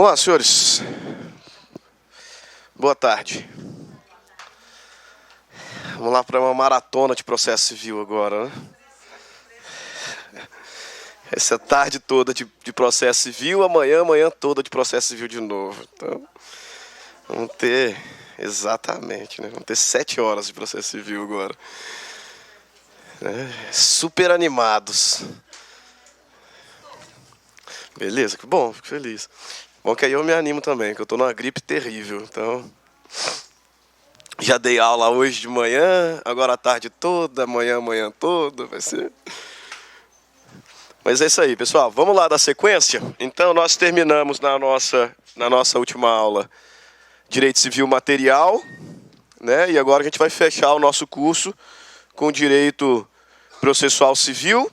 Vamos lá, senhores. Boa tarde. Vamos lá para uma maratona de processo civil agora, né? Essa tarde toda de processo civil, amanhã toda de processo civil de novo. Então, vamos ter, exatamente, né? Vamos ter 7 horas de processo civil agora. Super animados. Beleza, que bom, fico feliz. Bom que aí eu me animo também, que eu tô numa gripe terrível, então... Já dei aula hoje de manhã, agora a tarde toda, amanhã toda, vai ser... Mas é isso aí, pessoal, vamos lá da sequência? Então nós terminamos na nossa última aula Direito Civil Material, né? E agora a gente vai fechar o nosso curso com Direito Processual Civil.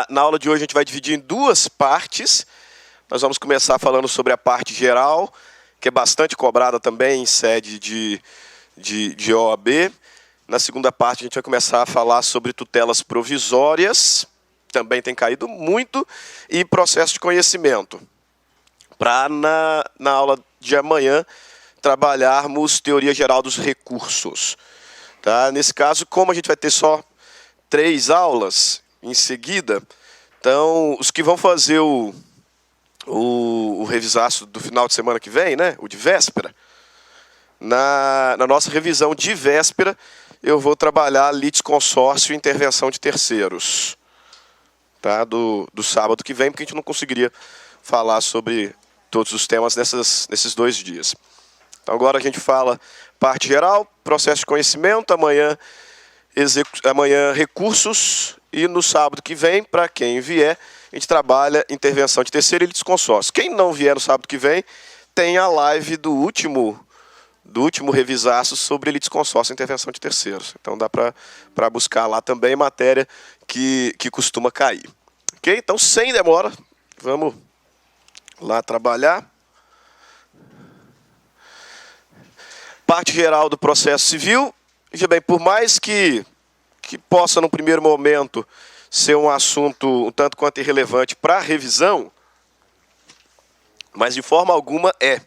Na aula de hoje a gente vai dividir em 2 partes. Nós vamos começar falando sobre a parte geral, que é bastante cobrada também em sede de OAB. Na segunda parte a gente vai começar a falar sobre tutelas provisórias, também tem caído muito, e processo de conhecimento. Para na aula de amanhã trabalharmos teoria geral dos recursos. Tá? Nesse caso, como a gente vai ter só 3 aulas em seguida, então os que vão fazer o revisaço do final de semana que vem, né, o de véspera, na nossa revisão de véspera, eu vou trabalhar litisconsórcio e intervenção de terceiros, tá, do sábado que vem, porque a gente não conseguiria falar sobre todos os temas nesses 2 dias. Então agora a gente fala parte geral, processo de conhecimento, amanhã recursos, e no sábado que vem, para quem vier, a gente trabalha intervenção de terceiro e litisconsórcio. Quem não vier no sábado que vem, tem a live do último revisaço sobre litisconsórcio e intervenção de terceiros. Então dá para buscar lá também matéria que costuma cair. Ok? Então, sem demora, vamos lá trabalhar. Parte geral do processo civil. Veja bem, por mais que possa, no primeiro momento, ser um assunto um tanto quanto irrelevante para a revisão, mas de forma alguma é,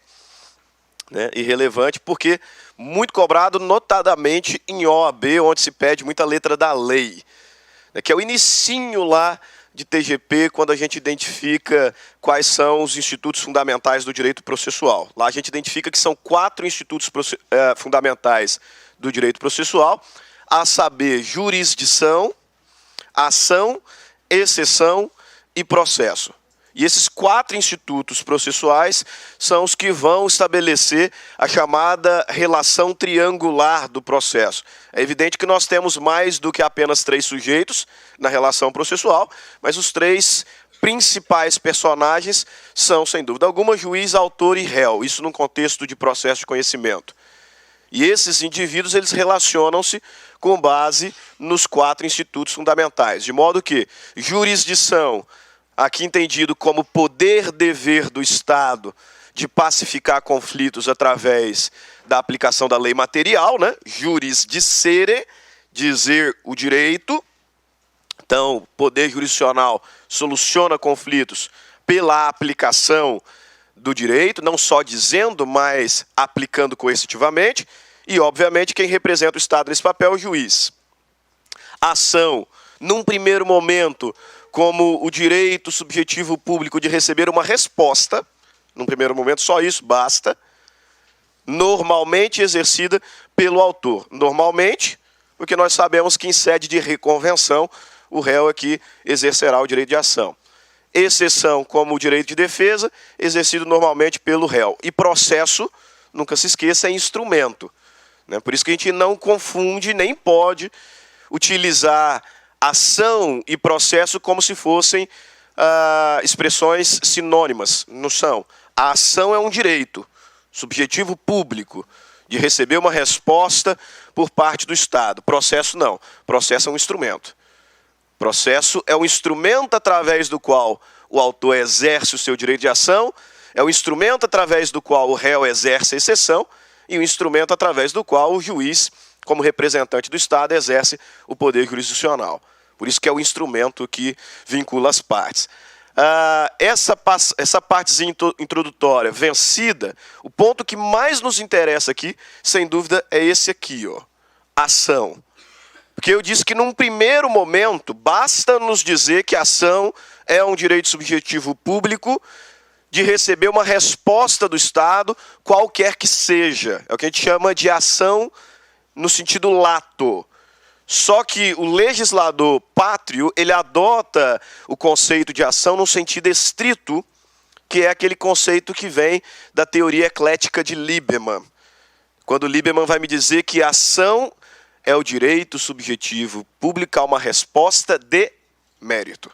né, irrelevante, porque muito cobrado, notadamente em OAB, onde se pede muita letra da lei, né, que é o inicinho lá de TGP, quando a gente identifica quais são os institutos fundamentais do direito processual. Lá a gente identifica que são 4 institutos fundamentais do direito processual, a saber, jurisdição, ação, exceção e processo. E esses 4 institutos processuais são os que vão estabelecer a chamada relação triangular do processo. É evidente que nós temos mais do que apenas 3 sujeitos na relação processual, mas os 3 principais personagens são, sem dúvida alguma, juiz, autor e réu. Isso num contexto de processo de conhecimento. E esses indivíduos, eles relacionam-se com base nos 4 institutos fundamentais. De modo que jurisdição, aqui entendido como poder-dever do Estado de pacificar conflitos através da aplicação da lei material, né? Jurisdicere, dizer o direito. Então, poder jurisdicional soluciona conflitos pela aplicação do direito, não só dizendo, mas aplicando coercitivamente. E, obviamente, quem representa o Estado nesse papel é o juiz. Ação, num primeiro momento, como o direito subjetivo público de receber uma resposta, num primeiro momento só isso basta, normalmente exercida pelo autor. Normalmente, porque nós sabemos que em sede de reconvenção, o réu é que exercerá o direito de ação. Exceção, como o direito de defesa, exercido normalmente pelo réu. E processo, nunca se esqueça, é instrumento. Por isso que a gente não confunde, nem pode utilizar ação e processo como se fossem expressões sinônimas. Não são. A ação é um direito subjetivo público de receber uma resposta por parte do Estado. Processo não. Processo é um instrumento. Processo é um instrumento através do qual o autor exerce o seu direito de ação, é o instrumento através do qual o réu exerce a exceção e o instrumento através do qual o juiz, como representante do Estado, exerce o poder jurisdicional. Por isso que é o instrumento que vincula as partes. essa partezinha introdutória vencida, o ponto que mais nos interessa aqui, sem dúvida, é esse aqui, ó, ação. Porque eu disse que num primeiro momento, basta nos dizer que a ação é um direito subjetivo público de receber uma resposta do Estado, qualquer que seja. É o que a gente chama de ação no sentido lato. Só que o legislador pátrio, ele adota o conceito de ação no sentido estrito, que é aquele conceito que vem da teoria eclética de Lieberman. Quando Lieberman vai me dizer que a ação é o direito subjetivo público a uma resposta de mérito.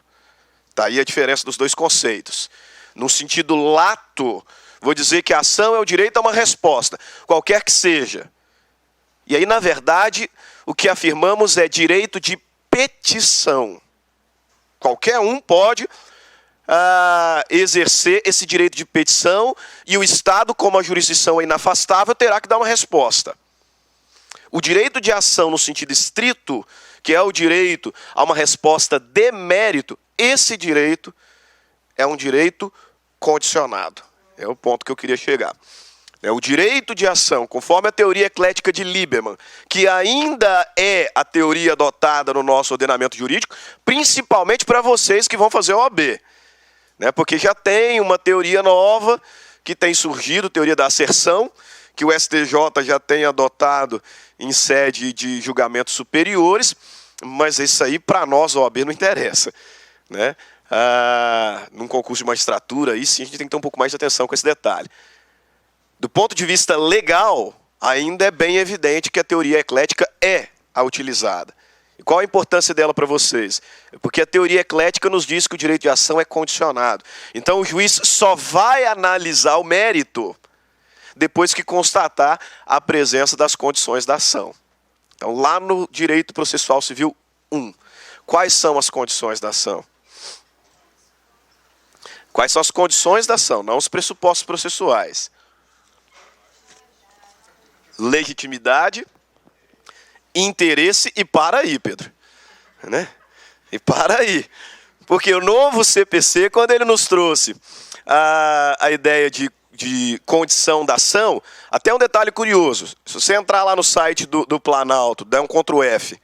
Tá aí a diferença dos dois conceitos. No sentido lato, vou dizer que a ação é o direito a uma resposta, qualquer que seja. E aí, na verdade, o que afirmamos é direito de petição. Qualquer um pode exercer esse direito de petição e o Estado, como a jurisdição é inafastável, terá que dar uma resposta. O direito de ação no sentido estrito, que é o direito a uma resposta de mérito, esse direito é um direito condicionado. É o ponto que eu queria chegar. É o direito de ação, conforme a teoria eclética de Lieberman, que ainda é a teoria adotada no nosso ordenamento jurídico, principalmente para vocês que vão fazer OAB. Né? Porque já tem uma teoria nova que tem surgido, teoria da asserção, que o STJ já tem adotado em sede de julgamentos superiores, mas isso aí para nós, OAB, não interessa. Né? Num concurso de magistratura, aí sim a gente tem que ter um pouco mais de atenção com esse detalhe. Do ponto de vista legal, ainda é bem evidente que a teoria eclética é a utilizada. E qual a importância dela para vocês? Porque a teoria eclética nos diz que o direito de ação é condicionado. Então o juiz só vai analisar o mérito depois que constatar a presença das condições da ação. Então lá no direito processual civil 1, quais são as condições da ação? Quais são as condições da ação, não os pressupostos processuais? Legitimidade, interesse e para aí, Pedro. Né? E para aí. Porque o novo CPC, quando ele nos trouxe a ideia de condição da ação, até um detalhe curioso. Se você entrar lá no site do Planalto, der um Ctrl F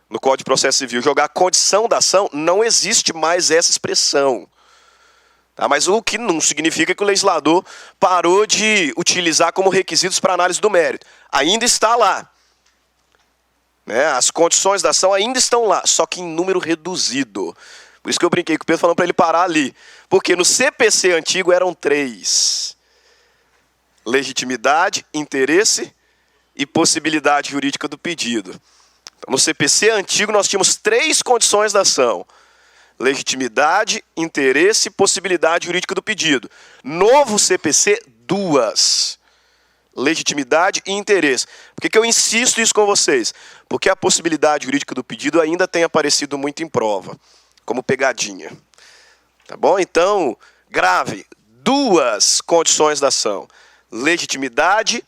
no Código de Processo Civil, jogar condição da ação, não existe mais essa expressão. Tá? Mas o que não significa que o legislador parou de utilizar como requisitos para análise do mérito. Ainda está lá. Né? As condições da ação ainda estão lá, só que em número reduzido. Por isso que eu brinquei com o Pedro falando para ele parar ali. Porque no CPC antigo eram 3. Legitimidade, interesse e possibilidade jurídica do pedido. Então, no CPC antigo nós tínhamos 3 condições da ação. Legitimidade, interesse e possibilidade jurídica do pedido. Novo CPC, 2. Legitimidade e interesse. Por que eu insisto isso com vocês? Porque a possibilidade jurídica do pedido ainda tem aparecido muito em prova, como pegadinha. Tá bom? Então, grave, 2 condições da ação. Legitimidade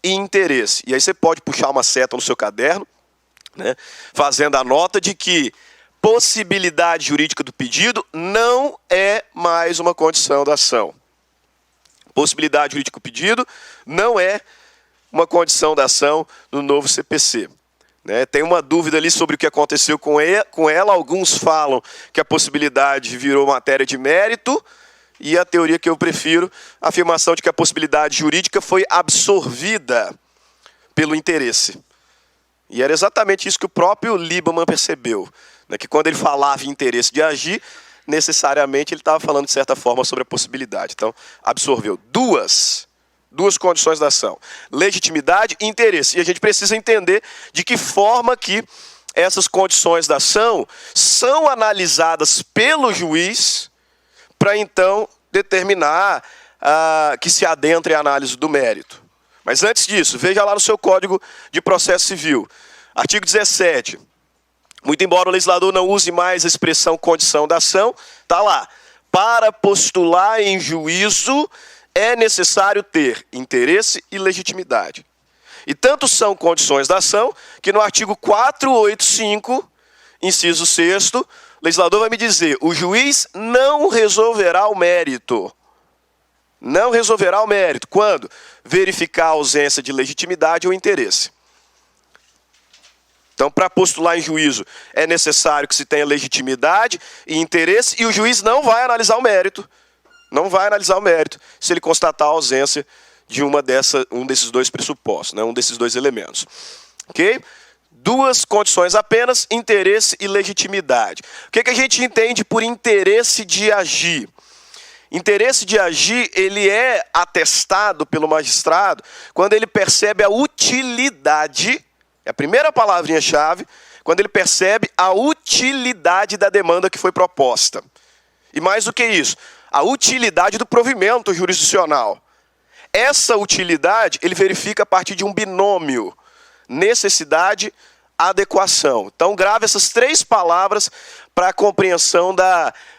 e interesse. E aí você pode puxar uma seta no seu caderno, né, fazendo a nota de que possibilidade jurídica do pedido não é mais uma condição da ação. Possibilidade jurídica do pedido não é uma condição da ação no novo CPC. Né? Tem uma dúvida ali sobre o que aconteceu com ela. Alguns falam que a possibilidade virou matéria de mérito, e a teoria que eu prefiro, a afirmação de que a possibilidade jurídica foi absorvida pelo interesse. E era exatamente isso que o próprio Lieberman percebeu. Né? Que quando ele falava em interesse de agir, necessariamente ele estava falando de certa forma sobre a possibilidade. Então, absorveu duas condições da ação. Legitimidade e interesse. E a gente precisa entender de que forma que essas condições da ação são analisadas pelo juiz para então determinar que se adentre a análise do mérito. Mas antes disso, veja lá no seu Código de Processo Civil. Artigo 17. Muito embora o legislador não use mais a expressão condição da ação, está lá. Para postular em juízo é necessário ter interesse e legitimidade. E tanto são condições da ação que no artigo 485, inciso 6º, O legislador vai me dizer, o juiz não resolverá o mérito. Não resolverá o mérito. Quando? Verificar a ausência de legitimidade ou interesse. Então, para postular em juízo, é necessário que se tenha legitimidade e interesse, e o juiz não vai analisar o mérito. Não vai analisar o mérito se ele constatar a ausência de um desses dois pressupostos, né? Um desses dois elementos. Ok? Duas condições apenas, interesse e legitimidade. O que a gente entende por interesse de agir? Interesse de agir, ele é atestado pelo magistrado quando ele percebe a utilidade, é a primeira palavrinha-chave, quando ele percebe a utilidade da demanda que foi proposta. E mais do que isso, a utilidade do provimento jurisdicional. Essa utilidade ele verifica a partir de um binômio, necessidade, adequação. Então grave essas três palavras para a compreensão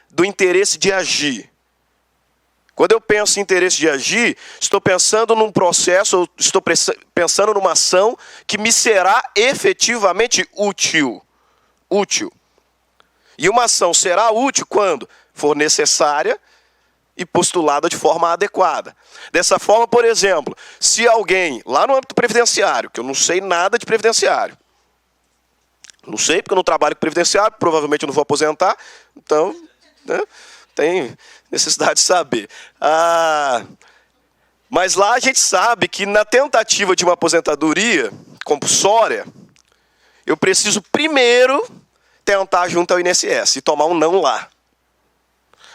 do interesse de agir. Quando eu penso em interesse de agir, estou pensando num processo, estou pensando numa ação que me será efetivamente útil. Útil. E uma ação será útil quando for necessária e postulada de forma adequada. Dessa forma, por exemplo, se alguém, lá no âmbito previdenciário, que eu não sei nada de previdenciário, não sei porque eu não trabalho com previdenciário, provavelmente eu não vou aposentar, então, né, tem necessidade de saber. Mas lá a gente sabe que na tentativa de uma aposentadoria compulsória, eu preciso primeiro tentar junto ao INSS e tomar um não lá.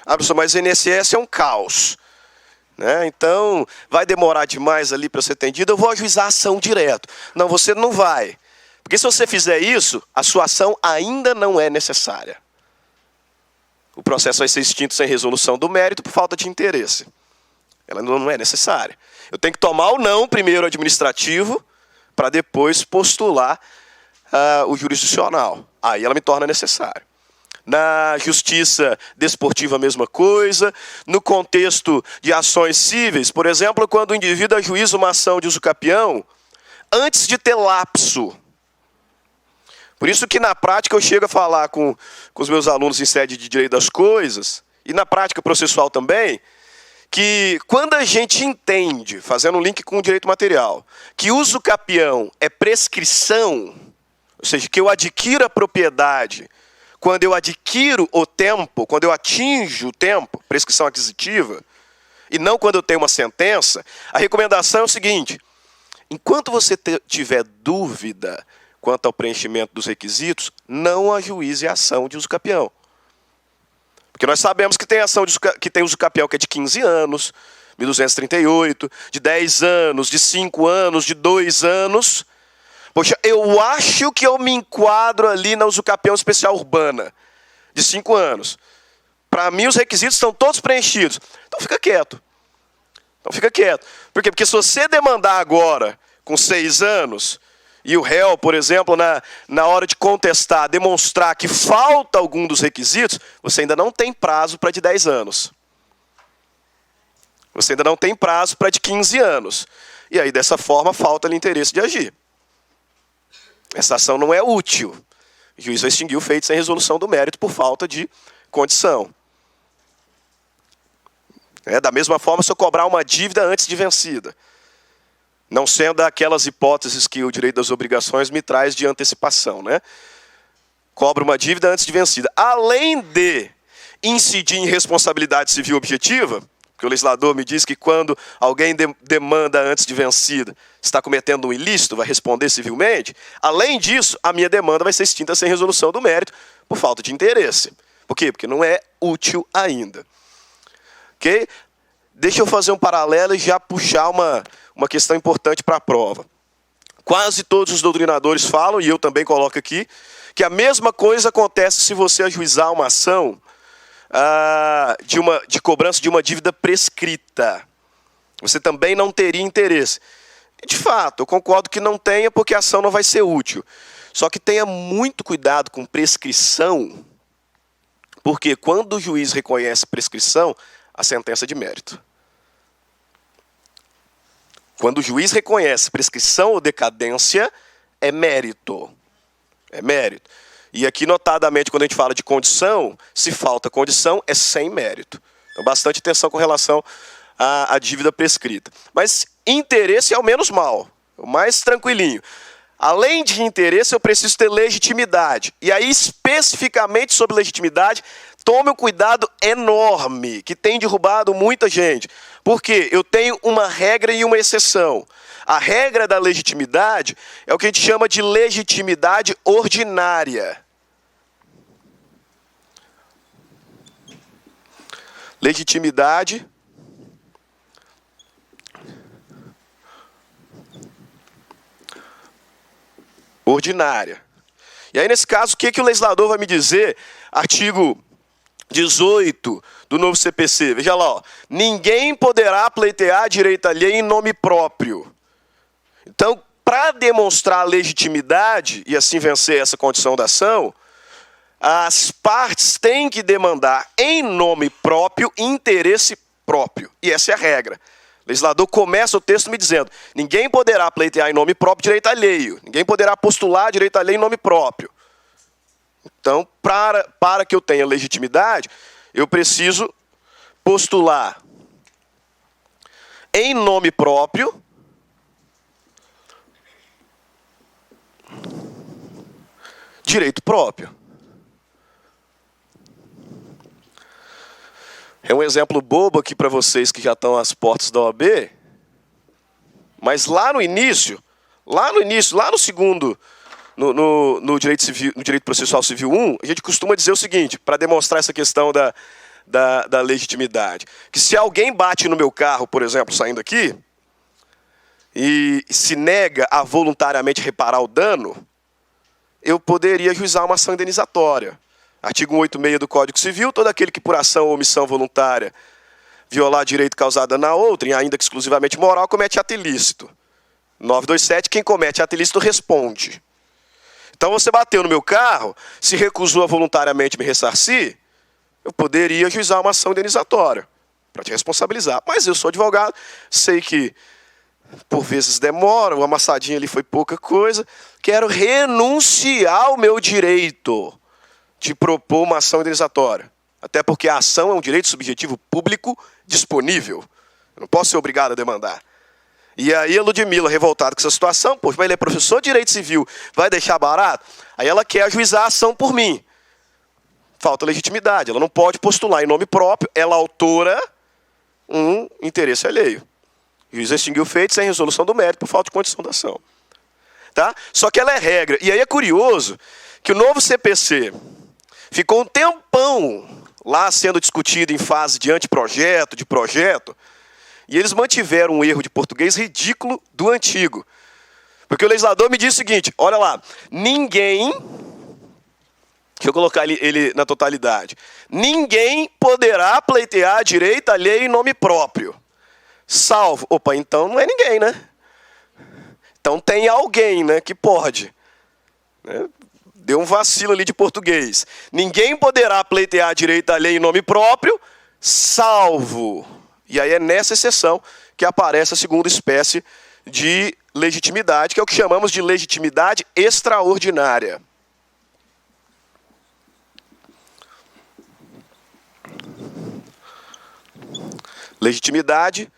Professor, mas o INSS é um caos, né? Então, vai demorar demais ali para ser atendido, eu vou ajuizar a ação direto. Não, você não vai. Porque se você fizer isso, a sua ação ainda não é necessária. O processo vai ser extinto sem resolução do mérito por falta de interesse. Ela não é necessária. Eu tenho que tomar o não primeiro administrativo para depois postular o jurisdicional. Aí ela me torna necessária. Na justiça desportiva, a mesma coisa. No contexto de ações cíveis, por exemplo, quando o indivíduo ajuiza uma ação de uso capião, antes de ter lapso. Por isso que na prática eu chego a falar com os meus alunos em sede de direito das coisas, e na prática processual também, que quando a gente entende, fazendo um link com o direito material, que uso capião é prescrição, ou seja, que eu adquiro a propriedade, quando eu adquiro o tempo, quando eu atinjo o tempo, prescrição aquisitiva, e não quando eu tenho uma sentença, a recomendação é o seguinte, enquanto você tiver dúvida quanto ao preenchimento dos requisitos, não ajuize a ação de uso capião. Porque nós sabemos que tem ação que tem uso capião que é de 15 anos, 1238, de 10 anos, de 5 anos, de 2 anos. Poxa, eu acho que eu me enquadro ali na uso capião especial urbana, de 5 anos. Para mim os requisitos estão todos preenchidos. Então fica quieto. Por quê? Porque se você demandar agora, com 6 anos, e o réu, por exemplo, na hora de contestar, demonstrar que falta algum dos requisitos, você ainda não tem prazo para de 10 anos. Você ainda não tem prazo para de 15 anos. E aí, dessa forma, falta-lhe interesse de agir. Essa ação não é útil. O juiz vai extinguir o feito sem resolução do mérito por falta de condição. Da mesma forma, se eu cobrar uma dívida antes de vencida, não sendo aquelas hipóteses que o direito das obrigações me traz de antecipação, né? Cobro uma dívida antes de vencida. Além de incidir em responsabilidade civil objetiva, porque o legislador me diz que quando alguém demanda antes de vencida, está cometendo um ilícito, vai responder civilmente. Além disso, a minha demanda vai ser extinta sem resolução do mérito por falta de interesse. Por quê? Porque não é útil ainda. Ok? Deixa eu fazer um paralelo e já puxar uma questão importante para a prova. Quase todos os doutrinadores falam, e eu também coloco aqui, que a mesma coisa acontece se você ajuizar uma ação de cobrança de uma dívida prescrita. Você também não teria interesse. E, de fato, eu concordo que não tenha, porque a ação não vai ser útil. Só que tenha muito cuidado com prescrição, porque quando o juiz reconhece prescrição, a sentença é de mérito. Quando o juiz reconhece prescrição ou decadência, é mérito. É mérito. E aqui, notadamente, quando a gente fala de condição, se falta condição, é sem mérito. Então, bastante atenção com relação à dívida prescrita. Mas interesse é o menos mal, o mais tranquilinho. Além de interesse, eu preciso ter legitimidade. E aí, especificamente sobre legitimidade, tome um cuidado enorme, que tem derrubado muita gente. Porque eu tenho uma regra e uma exceção. A regra da legitimidade é o que a gente chama de legitimidade ordinária. Legitimidade ordinária. E aí, nesse caso, o que o legislador vai me dizer? Artigo 18 do novo CPC. Veja lá, ó. Ninguém poderá pleitear direito alheio em nome próprio. Então, para demonstrar legitimidade e assim vencer essa condição da ação, as partes têm que demandar em nome próprio interesse próprio. E essa é a regra. O legislador começa o texto me dizendo: ninguém poderá pleitear em nome próprio direito alheio. Ninguém poderá postular direito alheio em nome próprio. Então, para que eu tenha legitimidade, eu preciso postular em nome próprio direito próprio. É um exemplo bobo aqui para vocês que já estão às portas da OAB, mas lá no início, lá no segundo, no direito civil, no direito processual civil 1, a gente costuma dizer o seguinte, para demonstrar essa questão da legitimidade, que se alguém bate no meu carro, por exemplo, saindo aqui, e se nega a voluntariamente reparar o dano, eu poderia ajuizar uma ação indenizatória. Artigo 186 do Código Civil, todo aquele que por ação ou omissão voluntária violar direito causado na outrem, ainda que exclusivamente moral, comete ato ilícito. 927, quem comete ato ilícito responde. Então você bateu no meu carro, se recusou a voluntariamente me ressarcir, eu poderia ajuizar uma ação indenizatória para te responsabilizar. Mas eu sou advogado, sei que por vezes demora, o amassadinho ali foi pouca coisa, quero renunciar ao meu direito de propor uma ação indenizatória. Até porque a ação é um direito subjetivo público disponível. Eu não posso ser obrigado a demandar. E aí a Ludmila, revoltada com essa situação, poxa, mas ele é professor de direito civil, vai deixar barato? Aí ela quer ajuizar a ação por mim. Falta legitimidade, ela não pode postular em nome próprio, ela autora um interesse alheio. O juiz extinguiu o feito sem resolução do mérito por falta de condição da ação. Tá? Só que ela é regra. E aí é curioso que o novo CPC ficou um tempão lá sendo discutido em fase de anteprojeto, de projeto, e eles mantiveram um erro de português ridículo do antigo. Porque o legislador me diz o seguinte, olha lá, ninguém, deixa eu colocar ele na totalidade, ninguém poderá pleitear direito alheio em nome próprio, salvo, opa, então não é ninguém, né? Então tem alguém, né, que pode, né? Deu um vacilo ali de português. Ninguém poderá pleitear direito alheio em nome próprio, salvo. E aí é nessa exceção que aparece a segunda espécie de legitimidade, que é o que chamamos de legitimidade extraordinária. Legitimidade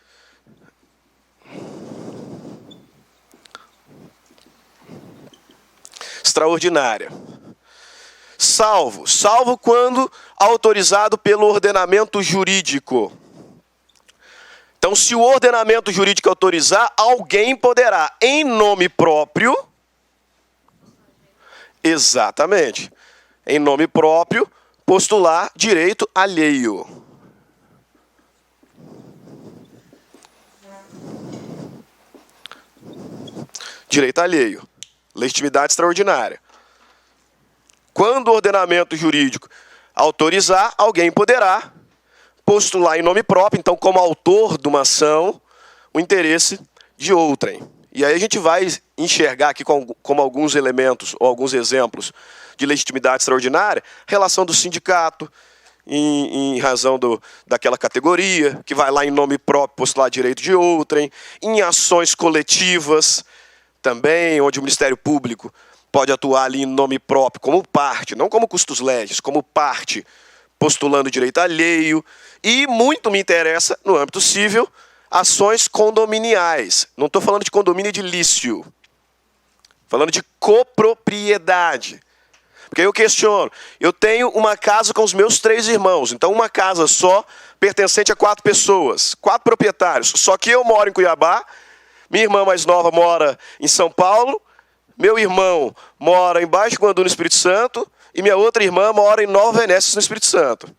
extraordinária. Salvo quando autorizado pelo ordenamento jurídico. Então, se o ordenamento jurídico autorizar, alguém poderá, em nome próprio, exatamente, em nome próprio, postular direito alheio. Direito alheio. Legitimidade extraordinária. Quando o ordenamento jurídico autorizar, alguém poderá postular em nome próprio, então como autor de uma ação, o interesse de outrem. E aí a gente vai enxergar aqui como alguns elementos ou alguns exemplos de legitimidade extraordinária, relação do sindicato, em razão daquela categoria, que vai lá em nome próprio postular direito de outrem, em ações coletivas, também, onde o Ministério Público pode atuar ali em nome próprio, como parte, não como custos legis, como parte, postulando direito alheio. E muito me interessa, no âmbito civil, ações condominiais. Não estou falando de condomínio edilício. Falando de copropriedade. Porque eu questiono. Eu tenho uma casa com os meus 3 irmãos. Então, uma casa só, pertencente a 4 pessoas. 4 proprietários. Só que eu moro em Cuiabá. Minha irmã mais nova mora em São Paulo. Meu irmão mora em Baixo Guandu, no Espírito Santo. E minha outra irmã mora em Nova Venécia, no Espírito Santo.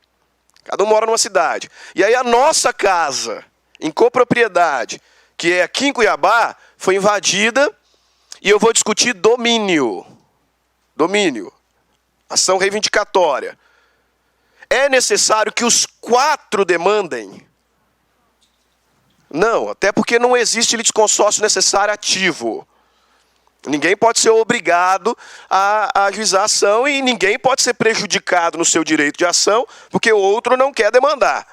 Cada um mora numa cidade. E aí a nossa casa, em copropriedade, que é aqui em Cuiabá, foi invadida. E eu vou discutir domínio. Domínio. Ação reivindicatória. É necessário que os 4 demandem? Não, até porque não existe litisconsórcio necessário ativo. Ninguém pode ser obrigado a ajuizar a ação e ninguém pode ser prejudicado no seu direito de ação porque o outro não quer demandar.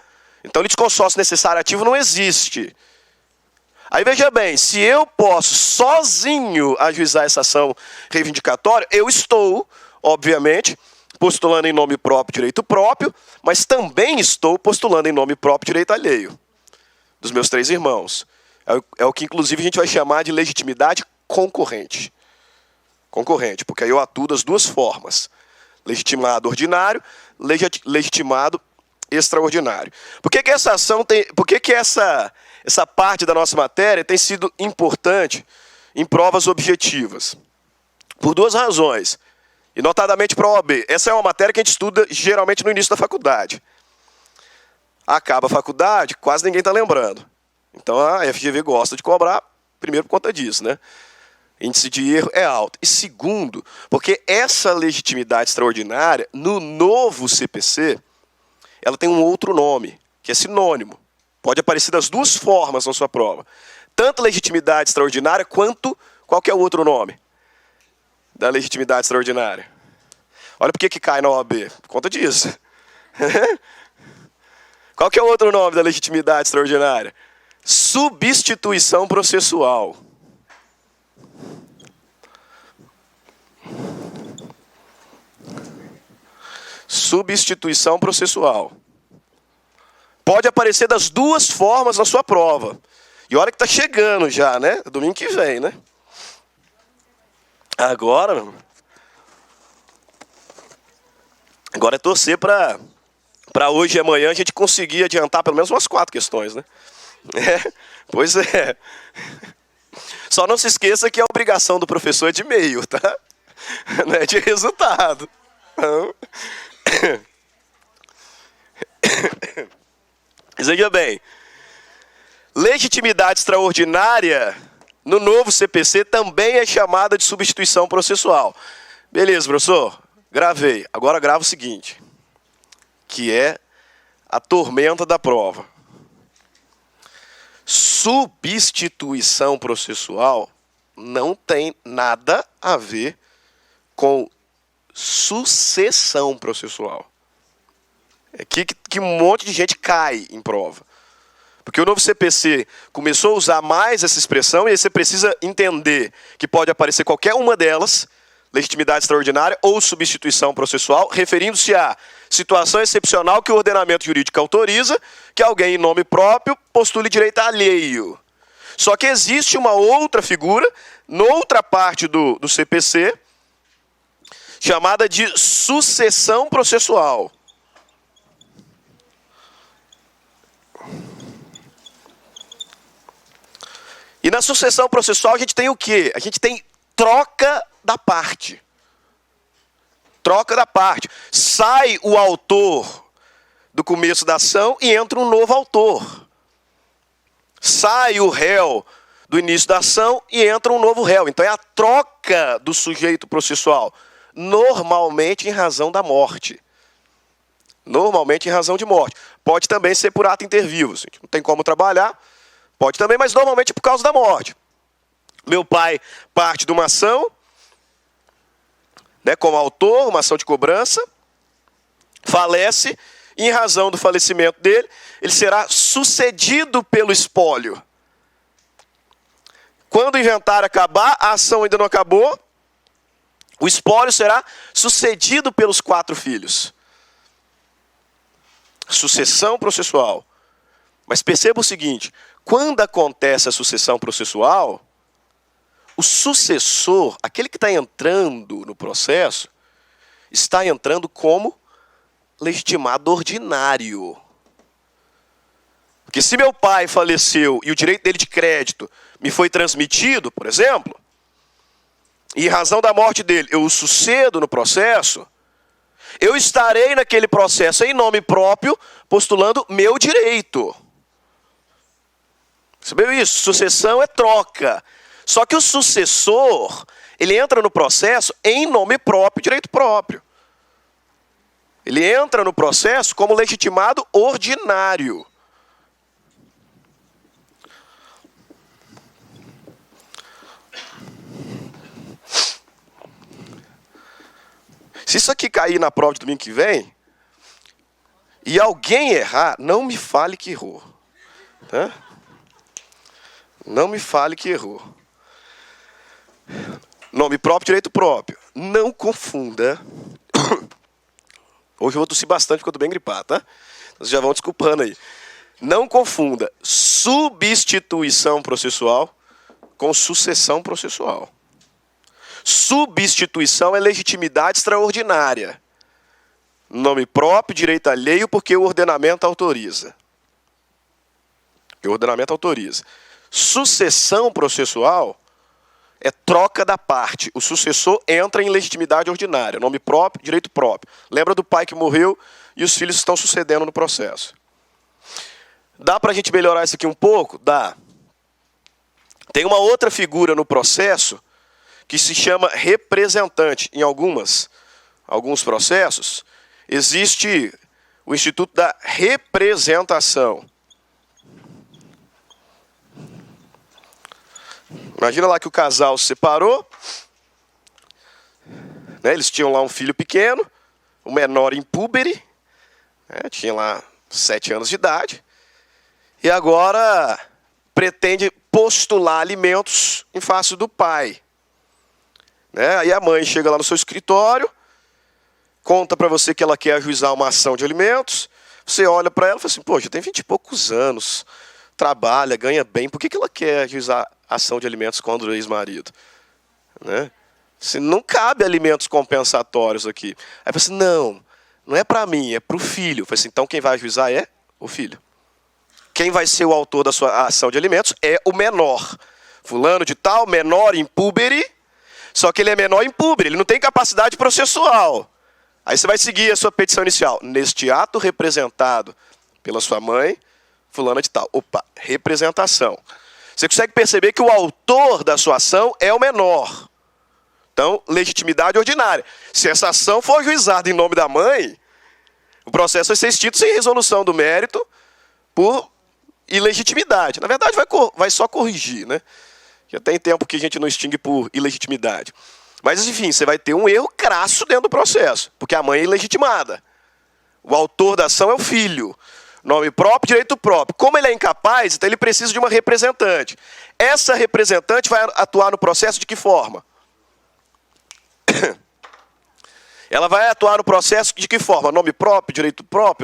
Então, litisconsórcio necessário ativo não existe. Aí veja bem, se eu posso sozinho ajuizar essa ação reivindicatória, eu estou, obviamente, postulando em nome próprio direito próprio, mas também estou postulando em nome próprio direito alheio, dos meus 3 irmãos. É o que inclusive a gente vai chamar de legitimidade concorrente. Concorrente, porque aí eu atuo das 2 formas. Legitimado ordinário, legitimado extraordinário. Por que essa ação tem... Por que essa parte da nossa matéria tem sido importante em provas objetivas? Por 2 razões. E notadamente para a OAB. Essa é uma matéria que a gente estuda geralmente no início da faculdade. Acaba a faculdade, quase ninguém está lembrando. Então a FGV gosta de cobrar, primeiro por conta disso, né? Índice de erro é alto. E segundo, porque essa legitimidade extraordinária, no novo CPC, ela tem um outro nome, que é sinônimo. Pode aparecer das 2 formas na sua prova. Tanto legitimidade extraordinária quanto qualquer outro nome da legitimidade extraordinária. Olha por que cai na OAB. Por conta disso. Qual que é o outro nome da legitimidade extraordinária? Substituição processual. Substituição processual. Pode aparecer das 2 formas na sua prova. E olha que está chegando já, né? Domingo que vem, né? Agora é torcer para hoje e amanhã a gente conseguir adiantar pelo menos umas 4 questões, né? Pois é. Só não se esqueça que a obrigação do professor é de meio, tá? Não é de resultado. Veja bem, legitimidade extraordinária no novo CPC também é chamada de substituição processual. Beleza, professor? Gravei. Agora grava o seguinte, que é a tormenta da prova. Substituição processual não tem nada a ver com sucessão processual. É aqui que um monte de gente cai em prova. Porque o novo CPC começou a usar mais essa expressão e aí você precisa entender que pode aparecer qualquer uma delas, legitimidade extraordinária ou substituição processual, referindo-se a situação excepcional que o ordenamento jurídico autoriza que alguém em nome próprio postule direito alheio. Só que existe uma outra figura, noutra parte do CPC, chamada de sucessão processual. E na sucessão processual a gente tem o quê? A gente tem troca da parte. Troca da parte. Sai o autor do começo da ação e entra um novo autor. Sai o réu do início da ação e entra um novo réu. Então é a troca do sujeito processual. Normalmente em razão da morte. Normalmente em razão de morte. Pode também ser por ato inter vivos. Não tem como trabalhar. Pode também, mas normalmente é por causa da morte. Meu pai parte de uma ação, né, como autor, uma ação de cobrança, falece, e em razão do falecimento dele, ele será sucedido pelo espólio. Quando o inventário acabar, a ação ainda não acabou, O espólio será sucedido pelos 4 filhos. Sucessão processual. Mas perceba o seguinte, quando acontece a sucessão processual, o sucessor, aquele que está entrando no processo, está entrando como legitimado ordinário. Porque se meu pai faleceu e o direito dele de crédito me foi transmitido, por exemplo, e em razão da morte dele eu o sucedo no processo, eu estarei naquele processo em nome próprio postulando meu direito. Percebeu isso? Sucessão é troca. Só que o sucessor, ele entra no processo em nome próprio, direito próprio. Ele entra no processo como legitimado ordinário. Se isso aqui cair na prova de domingo que vem, e alguém errar, não me fale que errou. Tá? Não me fale que errou. Nome próprio, direito próprio. Não confunda. Hoje eu vou tossir bastante porque eu estou bem gripado, tá? Vocês já vão desculpando aí. Não confunda substituição processual com sucessão processual. Substituição é legitimidade extraordinária. Nome próprio, direito alheio, porque o ordenamento autoriza. O ordenamento autoriza. Sucessão processual é troca da parte. O sucessor entra em legitimidade ordinária. Nome próprio, direito próprio. Lembra do pai que morreu e os filhos estão sucedendo no processo. Dá para a gente melhorar isso aqui um pouco? Dá. Tem uma outra figura no processo que se chama representante. Em alguns processos, existe o instituto da representação. Imagina lá que o casal se separou, né, eles tinham lá um filho pequeno, o menor impúbere, né, tinha lá 7 anos de idade, e agora pretende postular alimentos em face do pai. Né? Aí a mãe chega lá no seu escritório, conta para você que ela quer ajuizar uma ação de alimentos, você olha para ela e fala assim, poxa, tem 20 e poucos anos, trabalha, ganha bem, por que ela quer ajuizar ação de alimentos contra o ex-marido? Né? Assim, não cabe alimentos compensatórios aqui. Aí fala assim, não é para mim, é para o filho. Eu falei assim, então quem vai ajuizar é o filho. Quem vai ser o autor da sua ação de alimentos é o menor. Fulano de tal, menor impúbere, só que ele é menor impúbere, ele não tem capacidade processual. Aí você vai seguir a sua petição inicial. Neste ato representado pela sua mãe, fulano de tal. Opa, representação. Você consegue perceber que o autor da sua ação é o menor. Então, legitimidade ordinária. Se essa ação for ajuizada em nome da mãe, o processo vai ser extinto sem resolução do mérito por ilegitimidade. Na verdade, vai só corrigir, né? Já tem tempo que a gente não extingue por ilegitimidade. Mas, enfim, você vai ter um erro crasso dentro do processo, porque a mãe é ilegitimada. O autor da ação é o filho. Nome próprio, direito próprio. Como ele é incapaz, então ele precisa de uma representante. Essa representante vai atuar no processo de que forma? Ela vai atuar no processo de que forma? Nome próprio,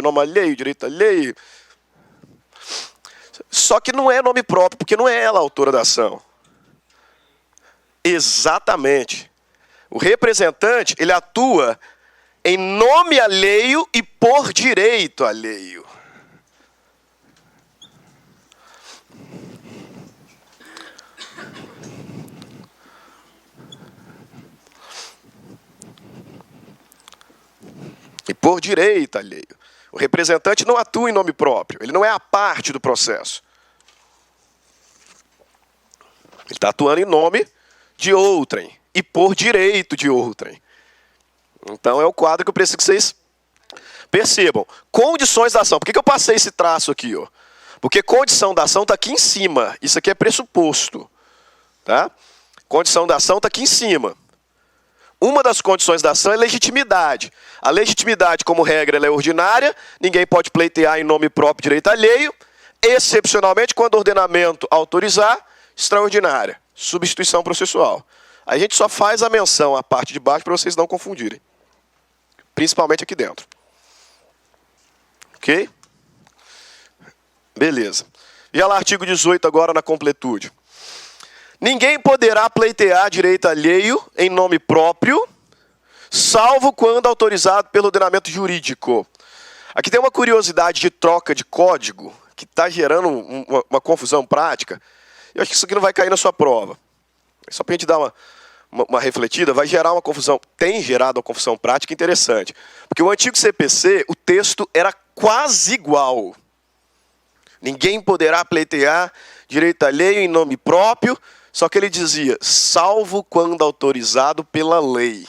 nome alheio, direito alheio. Só que não é nome próprio, porque não é ela a autora da ação. Exatamente. O representante, ele atua em nome alheio e por direito alheio. E por direito alheio. O representante não atua em nome próprio. Ele não é a parte do processo. Ele está atuando em nome de outrem. E por direito de outrem. Então é o quadro que eu preciso que vocês percebam. Condições da ação. Por que eu passei esse traço aqui? Ó? Porque condição da ação está aqui em cima. Isso aqui é pressuposto. Tá? Condição da ação está aqui em cima. Uma das condições da ação é legitimidade. A legitimidade, como regra, ela é ordinária. Ninguém pode pleitear em nome próprio, direito alheio. Excepcionalmente, quando o ordenamento autorizar, extraordinária. Substituição processual. A gente só faz a menção à parte de baixo para vocês não confundirem. Principalmente aqui dentro. Ok? Beleza. E lá, artigo 18 agora na completude. Ninguém poderá pleitear direito alheio em nome próprio, salvo quando autorizado pelo ordenamento jurídico. Aqui tem uma curiosidade de troca de código que está gerando uma confusão prática. Eu acho que isso aqui não vai cair na sua prova. Só para a gente dar uma refletida, vai gerar uma confusão, tem gerado uma confusão prática interessante. Porque o antigo CPC, o texto era quase igual. Ninguém poderá pleitear direito alheio em nome próprio, só que ele dizia, salvo quando autorizado pela lei.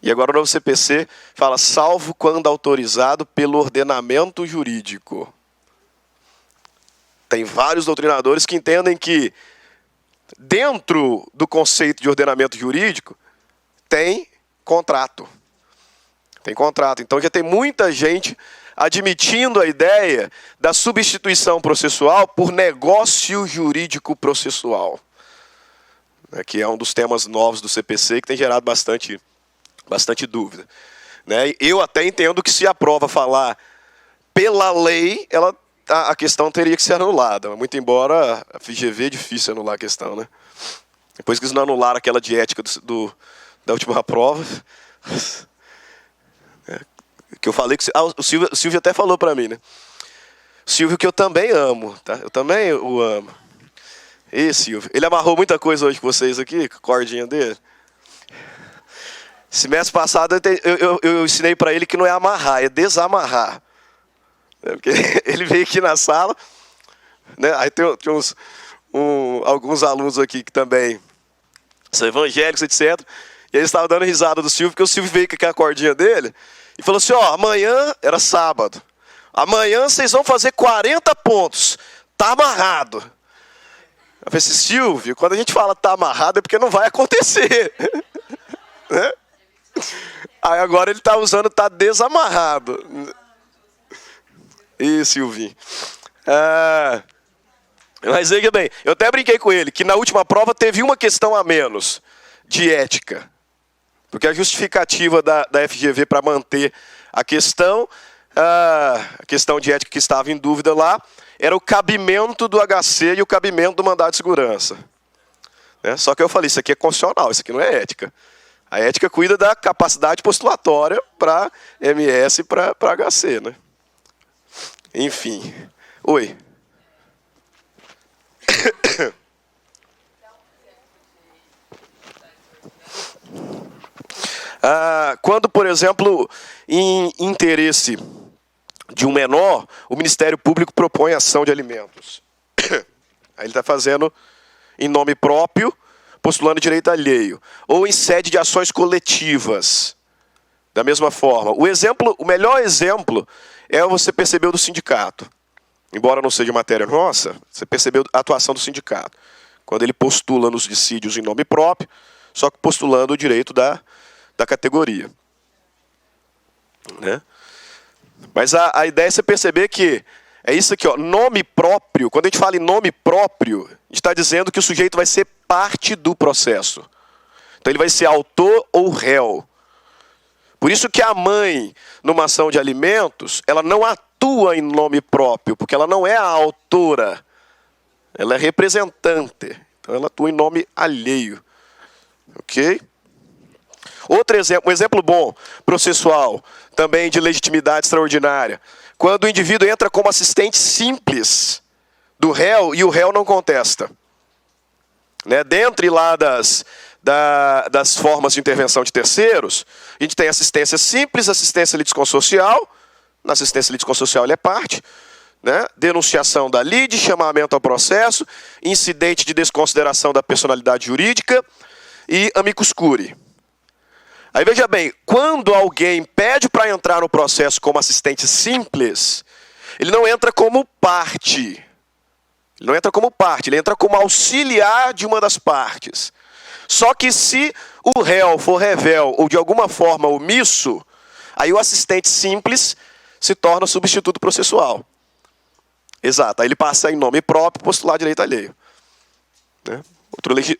E agora o novo CPC fala, salvo quando autorizado pelo ordenamento jurídico. Tem vários doutrinadores que entendem que dentro do conceito de ordenamento jurídico, tem contrato. Tem contrato. Então já tem muita gente admitindo a ideia da substituição processual por negócio jurídico processual. Que é um dos temas novos do CPC que tem gerado bastante dúvida. Eu até entendo que se a prova falar pela lei, a questão teria que ser anulada. Muito embora a FGV é difícil anular a questão, né? Depois que eles não anularam aquela de ética da última prova, que eu falei que o Silvio até falou para mim, né? Silvio que eu também amo, tá? Eu também o amo. E Silvio, ele amarrou muita coisa hoje com vocês aqui, com a cordinha dele. Semestre passado eu ensinei para ele que não é amarrar, é desamarrar. Porque ele veio aqui na sala, né? Aí tem alguns alunos aqui que também são evangélicos, etc. E eles estavam dando risada do Silvio, porque o Silvio veio com aquela cordinha dele e falou assim, amanhã, era sábado, amanhã vocês vão fazer 40 pontos, tá amarrado. Eu falei assim, Silvio, quando a gente fala tá amarrado é porque não vai acontecer. Né? Aí agora ele está usando tá desamarrado. Silvinho. Mas veja bem, eu até brinquei com ele, que na última prova teve uma questão a menos, de ética. Porque a justificativa da FGV para manter a questão de ética que estava em dúvida lá, era o cabimento do HC e o cabimento do mandado de segurança. Só que eu falei, isso aqui é constitucional, isso aqui não é ética. A ética cuida da capacidade postulatória para MS e para HC, né? Enfim. Oi. Quando, por exemplo, em interesse de um menor, o Ministério Público propõe ação de alimentos. Aí ele está fazendo em nome próprio, postulando direito alheio. Ou em sede de ações coletivas. Da mesma forma. O melhor exemplo é você percebeu do sindicato. Embora não seja matéria nossa, você percebeu a atuação do sindicato. Quando ele postula nos dissídios em nome próprio, só que postulando o direito da categoria. Né? Mas a ideia é você perceber que é isso aqui, nome próprio. Quando a gente fala em nome próprio, a gente está dizendo que o sujeito vai ser parte do processo. Então ele vai ser autor ou réu. Por isso que a mãe, numa ação de alimentos, ela não atua em nome próprio, porque ela não é a autora. Ela é representante. Então ela atua em nome alheio. Ok? Outro exemplo, um exemplo bom, processual, também de legitimidade extraordinária. Quando o indivíduo entra como assistente simples do réu e o réu não contesta. Dentre lá das formas de intervenção de terceiros, a gente tem assistência simples, assistência litisconsocial. Na assistência litisconsocial ele é parte. Denunciação da lide, chamamento ao processo, incidente de desconsideração da personalidade jurídica e amicus curiae. Aí veja bem, quando alguém pede para entrar no processo como assistente simples, ele não entra como parte. Ele não entra como parte, ele entra como auxiliar de uma das partes. Só que se o réu for revel ou de alguma forma omisso, aí o assistente simples se torna substituto processual. Exato, aí ele passa em nome próprio postular direito alheio.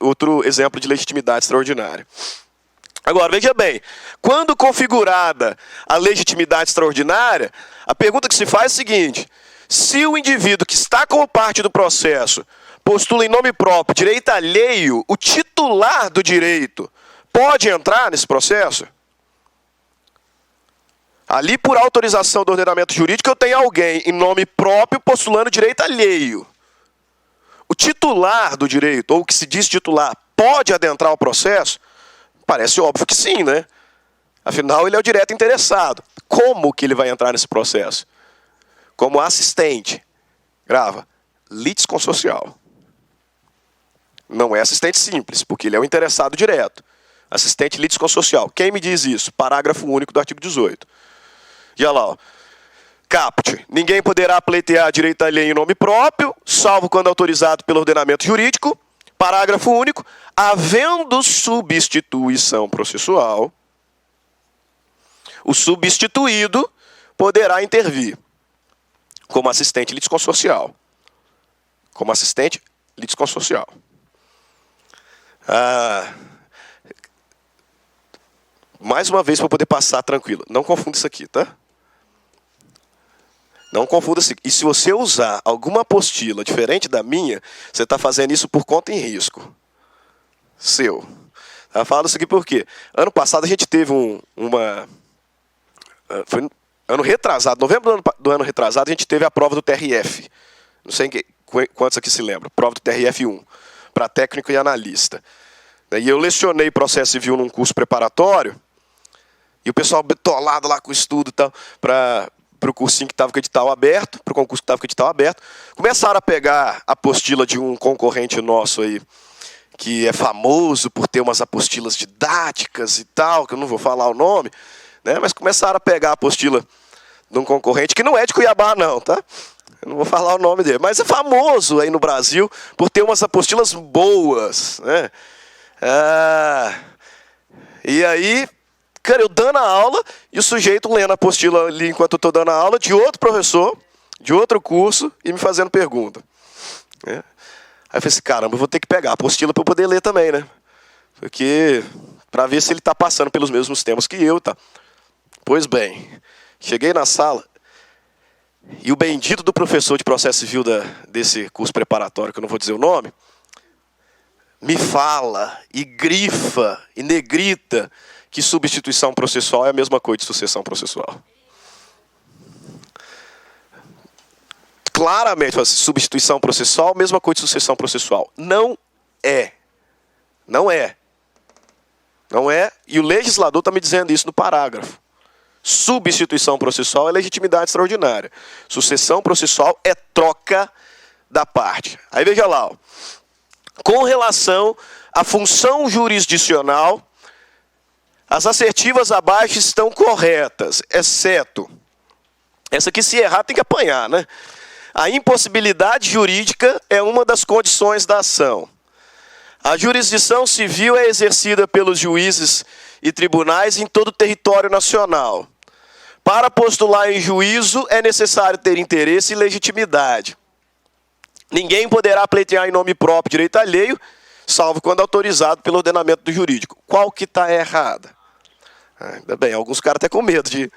Outro exemplo de legitimidade extraordinária. Agora, veja bem, quando configurada a legitimidade extraordinária, a pergunta que se faz é a seguinte: se o indivíduo que está como parte do processo postula em nome próprio direito alheio, o titular do direito pode entrar nesse processo? Ali, por autorização do ordenamento jurídico, eu tenho alguém em nome próprio postulando direito alheio. O titular do direito, ou o que se diz titular, pode adentrar o processo? Parece óbvio que sim, né? Afinal, ele é o direto interessado. Como que ele vai entrar nesse processo? Como assistente. Grava. Litisconsocial. Não é assistente simples, porque ele é o interessado direto. Assistente litisconsocial. Quem me diz isso? Parágrafo único do artigo 18. E olha lá, ó. Caput. Ninguém poderá pleitear direito alheio em nome próprio, salvo quando autorizado pelo ordenamento jurídico. Parágrafo único. Havendo substituição processual, o substituído poderá intervir como assistente litisconsocial. Como assistente litisconsocial. Mais uma vez para poder passar tranquilo. Não confunda isso aqui, tá? Não confunda-se. E se você usar alguma apostila diferente da minha, você está fazendo isso por conta em risco. Seu. Eu falo isso aqui por quê? Ano passado a gente teve foi ano retrasado, novembro do ano retrasado, a gente teve a prova do TRF. Não sei quantos aqui se lembram. Prova do TRF1, para técnico e analista. E eu lecionei processo civil num curso preparatório, e o pessoal betolado lá com o estudo e tal, para o cursinho que estava com o edital aberto, para o concurso que estava com o edital aberto, começaram a pegar a apostila de um concorrente nosso aí, que é famoso por ter umas apostilas didáticas e tal, que eu não vou falar o nome, né? Mas começaram a pegar a apostila de um concorrente que não é de Cuiabá não, tá? Eu não vou falar o nome dele, mas é famoso aí no Brasil por ter umas apostilas boas, né? E aí, cara, eu dando a aula e o sujeito lendo a apostila ali enquanto eu estou dando a aula de outro professor, de outro curso, e me fazendo pergunta. Aí eu falei assim, caramba, eu vou ter que pegar a apostila para eu poder ler também, né? Porque, para ver se ele está passando pelos mesmos temas que eu, tá? Pois bem, cheguei na sala e o bendito do professor de processo civil desse curso preparatório, que eu não vou dizer o nome, me fala e grifa e negrita que substituição processual é a mesma coisa de sucessão processual. Claramente, substituição processual, mesma coisa de sucessão processual. Não é. Não é. Não é. E o legislador está me dizendo isso no parágrafo. Substituição processual é legitimidade extraordinária. Sucessão processual é troca da parte. Aí veja lá, ó. Com relação à função jurisdicional, as assertivas abaixo estão corretas, exceto, essa aqui se errar tem que apanhar, né? A impossibilidade jurídica é uma das condições da ação. A jurisdição civil é exercida pelos juízes e tribunais em todo o território nacional. Para postular em juízo é necessário ter interesse e legitimidade. Ninguém poderá pleitear em nome próprio direito alheio, salvo quando autorizado pelo ordenamento do jurídico. Qual que está errada? Ainda bem, alguns caras até com medo de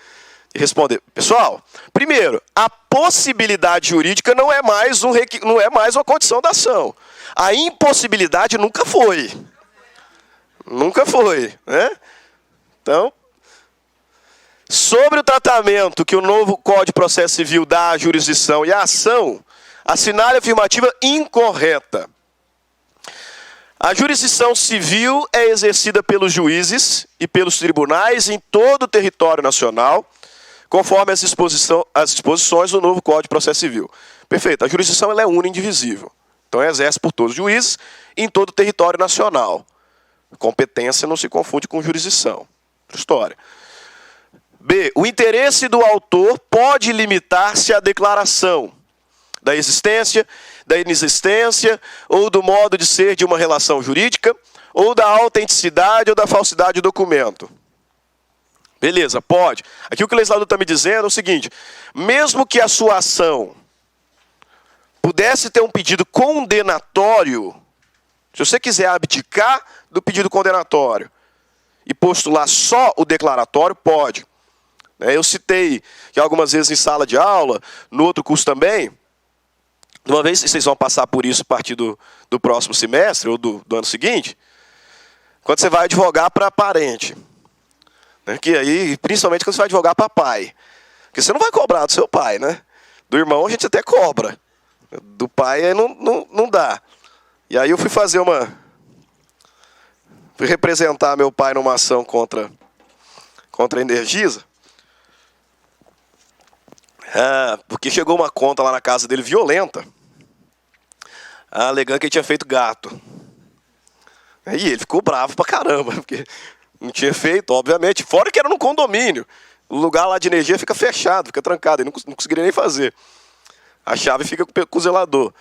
responder. Pessoal, primeiro, a possibilidade jurídica não é mais uma condição da ação. A impossibilidade nunca foi. Nunca foi, né? Então, sobre o tratamento que o novo Código de Processo Civil dá à jurisdição e à ação, assinale a afirmativa incorreta. A jurisdição civil é exercida pelos juízes e pelos tribunais em todo o território nacional, conforme as disposições do novo Código de Processo Civil. Perfeito. A jurisdição ela é única e indivisível. Então, é exercida por todos os juízes em todo o território nacional. Competência não se confunde com jurisdição. Outra história. B. O interesse do autor pode limitar-se à declaração da existência, da inexistência, ou do modo de ser de uma relação jurídica, ou da autenticidade ou da falsidade do documento. Beleza, pode. Aqui o que o legislador está me dizendo é o seguinte: mesmo que a sua ação pudesse ter um pedido condenatório, Se você quiser abdicar do pedido condenatório e postular só o declaratório, pode. Eu citei que algumas vezes em sala de aula, no outro curso também, uma vez vocês vão passar por isso a partir do próximo semestre ou do ano seguinte, quando você vai advogar para parente, que aí, principalmente quando você vai advogar para pai, porque você não vai cobrar do seu pai, né? Do irmão a gente até cobra, do pai aí não dá. E aí eu fui representar meu pai numa ação contra a Energisa, porque chegou uma conta lá na casa dele violenta, alegando que ele tinha feito gato. E ele ficou bravo pra caramba, porque não tinha feito, obviamente, fora que era num condomínio. O lugar lá de energia fica fechado, fica trancado, ele não conseguiria nem fazer. A chave fica com o zelador.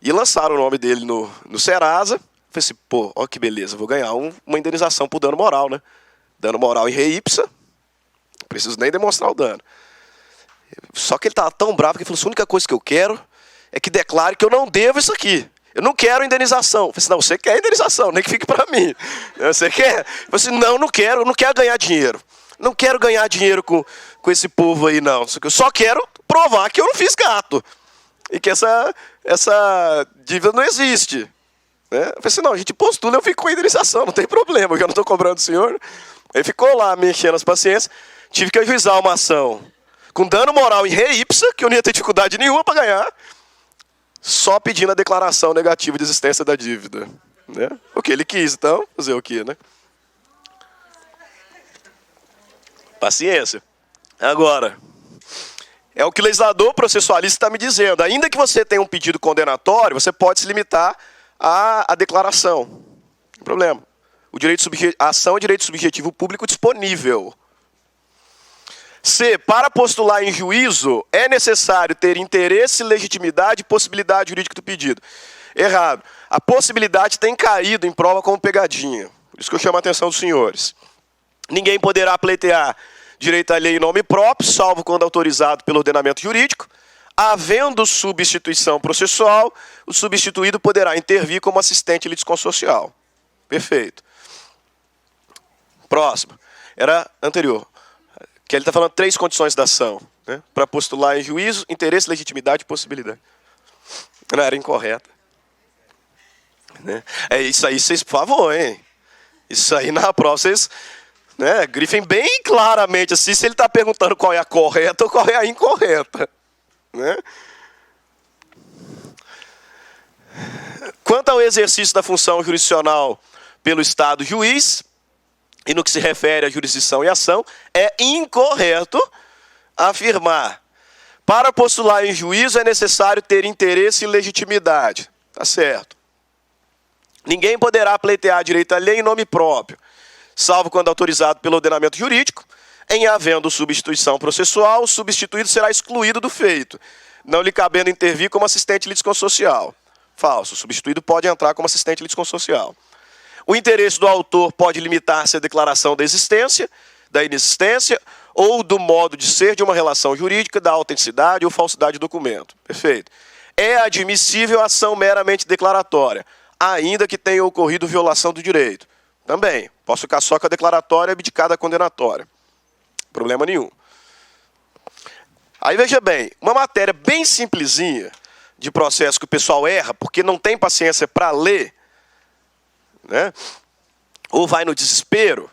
E lançaram o nome dele no Serasa. Falei assim, pô, ó que beleza, vou ganhar uma indenização por dano moral, né? Dano moral em re ipsa, não preciso nem demonstrar o dano. Só que ele estava tão bravo que ele falou assim, a única coisa que eu quero é que declare que eu não devo isso aqui. Eu não quero indenização. Eu falei assim, não, você quer indenização, nem que fique para mim. Você quer? Eu falei assim, não quero ganhar dinheiro. Não quero ganhar dinheiro com esse povo aí, não. Eu só quero provar que eu não fiz gato. E que essa dívida não existe. Eu falei assim, não, a gente postula, eu fico com a indenização, não tem problema, eu não estou cobrando do senhor. Ele ficou lá me enchendo as paciências, tive que ajuizar uma ação com dano moral em re ipsa, que eu não ia ter dificuldade nenhuma para ganhar, só pedindo a declaração negativa de existência da dívida. O que ele quis, então, fazer o quê, né? Paciência. Agora, é o que o legislador processualista está me dizendo. Ainda que você tenha um pedido condenatório, você pode se limitar à declaração. Não tem problema. A ação é direito subjetivo público disponível. C. Para postular em juízo, é necessário ter interesse, legitimidade e possibilidade jurídica do pedido. Errado. A possibilidade tem caído em prova como pegadinha. Por isso que eu chamo a atenção dos senhores. Ninguém poderá pleitear direito alheio em nome próprio, salvo quando autorizado pelo ordenamento jurídico. Havendo substituição processual, o substituído poderá intervir como assistente litisconsorcial. Perfeito. Próximo. Era anterior. Que ele está falando 3 condições da ação. Para postular em juízo, interesse, legitimidade e possibilidade. Não, era incorreta. É isso aí, vocês, por favor, hein? Isso aí na prova, vocês grifem bem claramente assim, se ele está perguntando qual é a correta ou qual é a incorreta. Quanto ao exercício da função jurisdicional pelo Estado juiz, e no que se refere à jurisdição e ação, é incorreto afirmar. Para postular em juízo é necessário ter interesse e legitimidade. Tá certo. Ninguém poderá pleitear direito alheio em nome próprio, salvo quando autorizado pelo ordenamento jurídico. Em havendo substituição processual, o substituído será excluído do feito, não lhe cabendo intervir como assistente litisconsorcial. Falso. O substituído pode entrar como assistente litisconsorcial. O interesse do autor pode limitar-se à declaração da existência, da inexistência ou do modo de ser de uma relação jurídica, da autenticidade ou falsidade do documento. Perfeito. É admissível a ação meramente declaratória, ainda que tenha ocorrido violação do direito. Também. Posso ficar só com a declaratória e abdicar da condenatória. Problema nenhum. Aí veja bem, uma matéria bem simplesinha de processo que o pessoal erra porque não tem paciência para ler, ou vai no desespero,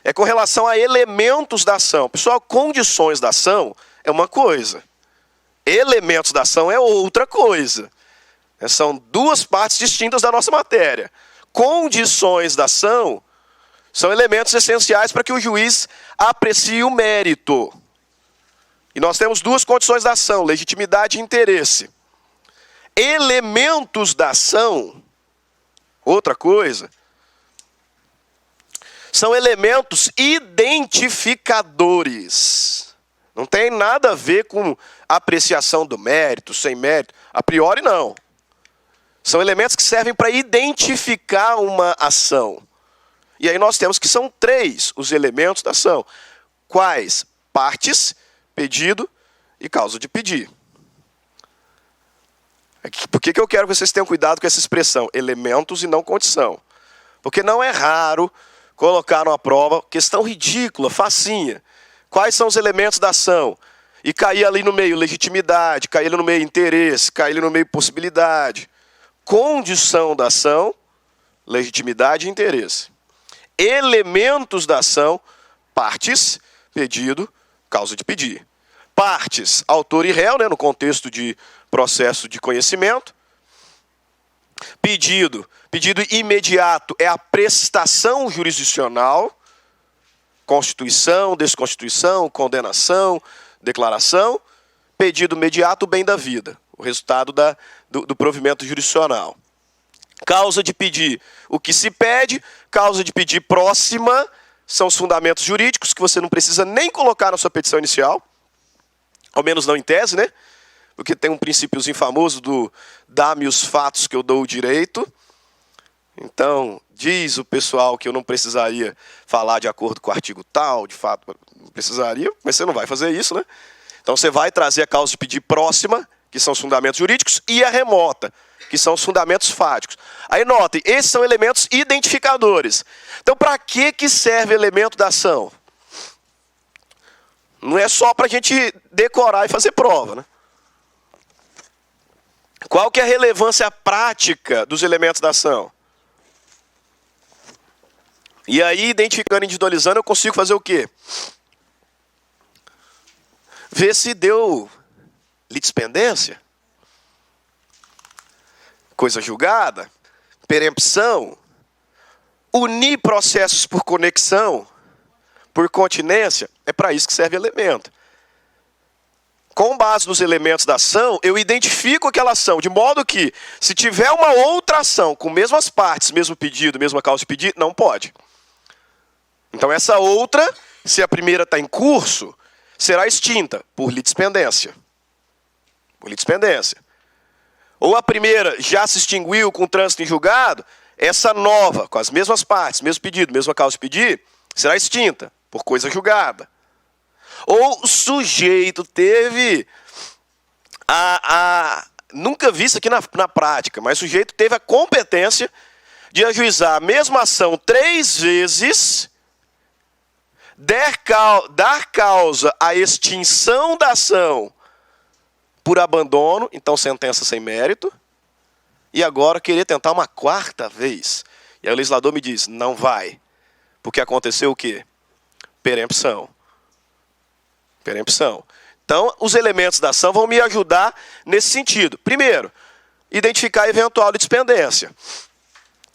é com relação a elementos da ação. Pessoal, condições da ação é uma coisa, elementos da ação é outra coisa. São 2 partes distintas da nossa matéria. Condições da ação são elementos essenciais para que o juiz aprecie o mérito. E nós temos 2 condições da ação, legitimidade e interesse. Elementos da ação, outra coisa, são elementos identificadores. Não tem nada a ver com apreciação do mérito, sem mérito. A priori, não. São elementos que servem para identificar uma ação. E aí nós temos que são 3 os elementos da ação. Quais? Partes, pedido e causa de pedir. Por que eu quero que vocês tenham cuidado com essa expressão? Elementos e não condição. Porque não é raro colocar numa prova, questão ridícula, facinha. Quais são os elementos da ação? E cair ali no meio legitimidade, cair ali no meio interesse, cair ali no meio possibilidade. Condição da ação, legitimidade e interesse. Elementos da ação, partes, pedido, causa de pedir. Partes, autor e réu, né, no contexto de processo de conhecimento. Pedido imediato é a prestação jurisdicional. Constituição, desconstituição, condenação, declaração. Pedido imediato, o bem da vida, o resultado do provimento jurisdicional. Causa de pedir, o que se pede. Causa de pedir próxima, são os fundamentos jurídicos que você não precisa nem colocar na sua petição inicial, ao menos não em tese, né? Porque tem um princípiozinho famoso do dá-me os fatos que eu dou o direito. Então, diz o pessoal que eu não precisaria falar de acordo com o artigo tal, de fato, não precisaria, mas você não vai fazer isso, né? Então, você vai trazer a causa de pedir próxima, que são os fundamentos jurídicos, e a remota, que são os fundamentos fáticos. Aí, notem, esses são elementos identificadores. Então, para que serve elemento da ação? Não é só para a gente decorar e fazer prova, né? Qual que é a relevância prática dos elementos da ação? E aí, identificando e individualizando, eu consigo fazer o quê? Ver se deu litispendência, coisa julgada, perempção, unir processos por conexão, por continência, é para isso que serve elemento. Com base nos elementos da ação, eu identifico aquela ação, de modo que, se tiver uma outra ação com mesmas partes, mesmo pedido, mesma causa de pedido, não pode. Então essa outra, se a primeira está em curso, será extinta por litispendência. Por litispendência. Ou a primeira já se extinguiu com trânsito em julgado, essa nova, com as mesmas partes, mesmo pedido, mesma causa de pedir, será extinta por coisa julgada. Ou o sujeito teve nunca vi isso aqui na prática, mas o sujeito teve a competência de ajuizar a mesma ação 3 vezes, dar causa à extinção da ação por abandono, então sentença sem mérito, e agora querer tentar uma 4ª vez. E aí o legislador me diz, não vai, porque aconteceu o quê? Perempção. Perempção. Então, os elementos da ação vão me ajudar nesse sentido. Primeiro, identificar a eventual litispendência.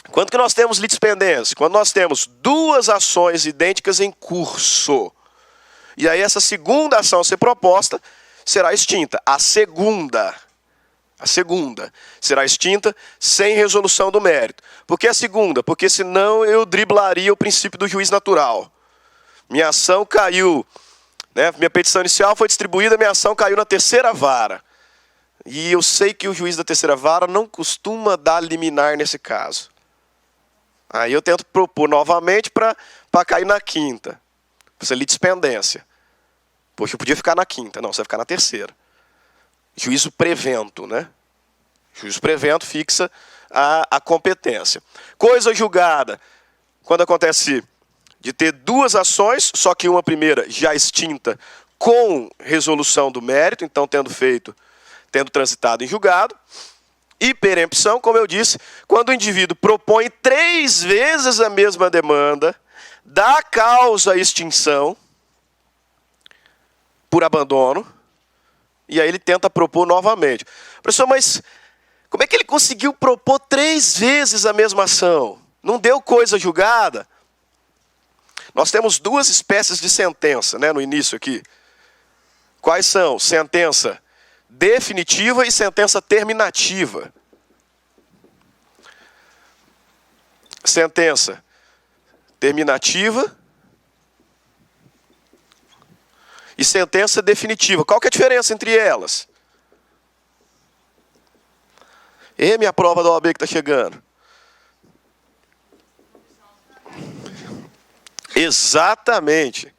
Quando que nós temos litispendência? Quando nós temos 2 ações idênticas em curso. E aí essa segunda ação a ser proposta será extinta. A segunda será extinta sem resolução do mérito. Por que a segunda? Porque senão eu driblaria o princípio do juiz natural. Minha ação caiu, né? Minha petição inicial foi distribuída, minha ação caiu na 3ª vara. E eu sei que o juiz da 3ª vara não costuma dar liminar nesse caso. Aí eu tento propor novamente para cair na 5ª. Isso é litispendência. Poxa, eu podia ficar na 5ª. Não, você vai ficar na 3ª. Juízo prevento, né? Juízo prevento fixa a competência. Coisa julgada. Quando acontece de ter 2 ações, só que uma primeira já extinta com resolução do mérito, então tendo transitado em julgado. E perempção, como eu disse, quando o indivíduo propõe 3 vezes a mesma demanda, dá causa à extinção por abandono, e aí ele tenta propor novamente. Professor, mas como é que ele conseguiu propor 3 vezes a mesma ação? Não deu coisa julgada? Nós temos 2 espécies de sentença, né, no início aqui. Quais são? Sentença definitiva e sentença terminativa. Sentença terminativa e sentença definitiva. Qual que é a diferença entre elas? Minha prova da OAB que está chegando. Exatamente.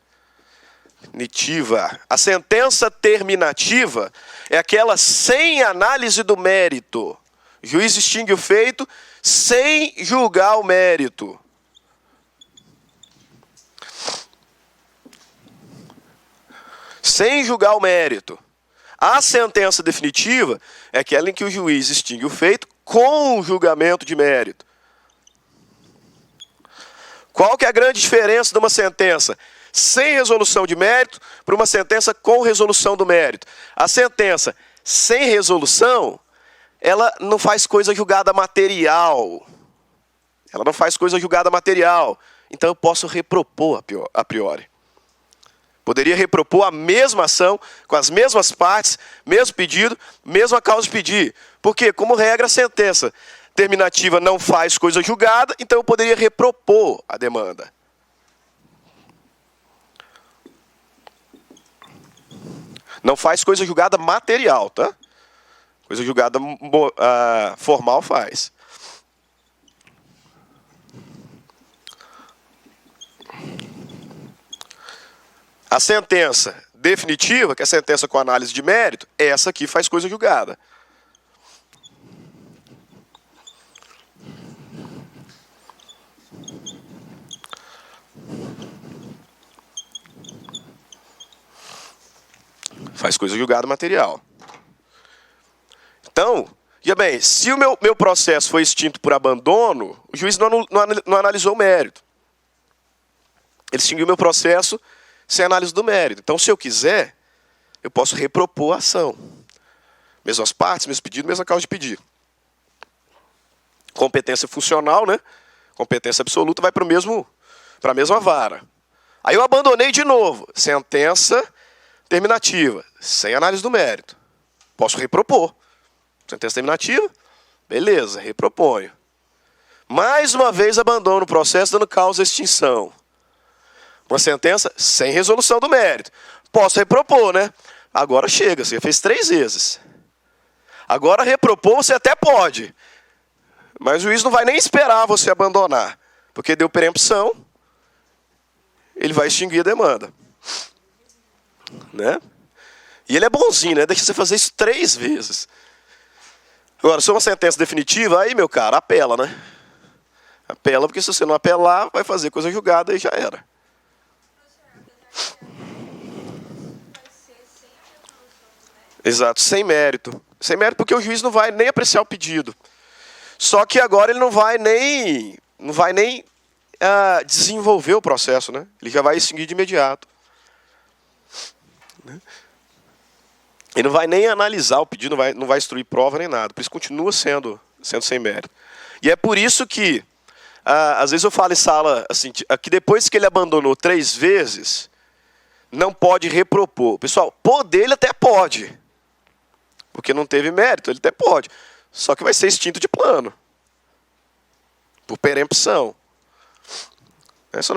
Definitiva. A sentença terminativa é aquela sem análise do mérito. O juiz extingue o feito sem julgar o mérito. Sem julgar o mérito. A sentença definitiva é aquela em que o juiz extingue o feito com o julgamento de mérito. Qual que é a grande diferença de uma sentença sem resolução de mérito para uma sentença com resolução do mérito? A sentença sem resolução, ela não faz coisa julgada material. Ela não faz coisa julgada material. Então eu posso repropor a priori. Poderia repropor a mesma ação, com as mesmas partes, mesmo pedido, mesma causa de pedir. Porque, como regra, a sentença terminativa não faz coisa julgada, então eu poderia repropor a demanda. Não faz coisa julgada material, tá? Coisa julgada formal faz. A sentença definitiva, que é a sentença com análise de mérito, essa aqui faz coisa julgada. Faz coisa julgada material. Então, veja bem, se o meu processo foi extinto por abandono, o juiz não analisou o mérito. Ele extinguiu o meu processo sem análise do mérito. Então, se eu quiser, eu posso repropor a ação. Mesmas partes, mesmo pedido, mesma causa de pedir. Competência funcional, né? Competência absoluta vai para a mesma vara. Aí eu abandonei de novo. Sentença terminativa, sem análise do mérito. Posso repropor. Sentença terminativa, beleza, reproponho. Mais uma vez abandono o processo dando causa à extinção. Uma sentença sem resolução do mérito. Posso repropor, né? Agora chega, você fez 3 vezes. Agora repropor você até pode. Mas o juiz não vai nem esperar você abandonar. Porque deu preempção, ele vai extinguir a demanda. Né? E ele é bonzinho, né? Deixa você fazer isso 3 vezes. Agora, se é uma sentença definitiva, aí, meu cara, apela, né? Apela, porque se você não apelar, vai fazer coisa julgada e já era. Exato, sem mérito. Sem mérito porque o juiz não vai nem apreciar o pedido. Só que agora ele não vai nem desenvolver o processo, né? Ele já vai extinguir de imediato. Ele não vai nem analisar o pedido, não vai instruir prova nem nada. Por isso continua sendo sem mérito. E é por isso que, às vezes eu falo em sala, assim, que depois que ele abandonou 3 vezes, não pode repropor. Pessoal, poder ele até pode. Porque não teve mérito, ele até pode. Só que vai ser extinto de plano. Por perempção. Se eu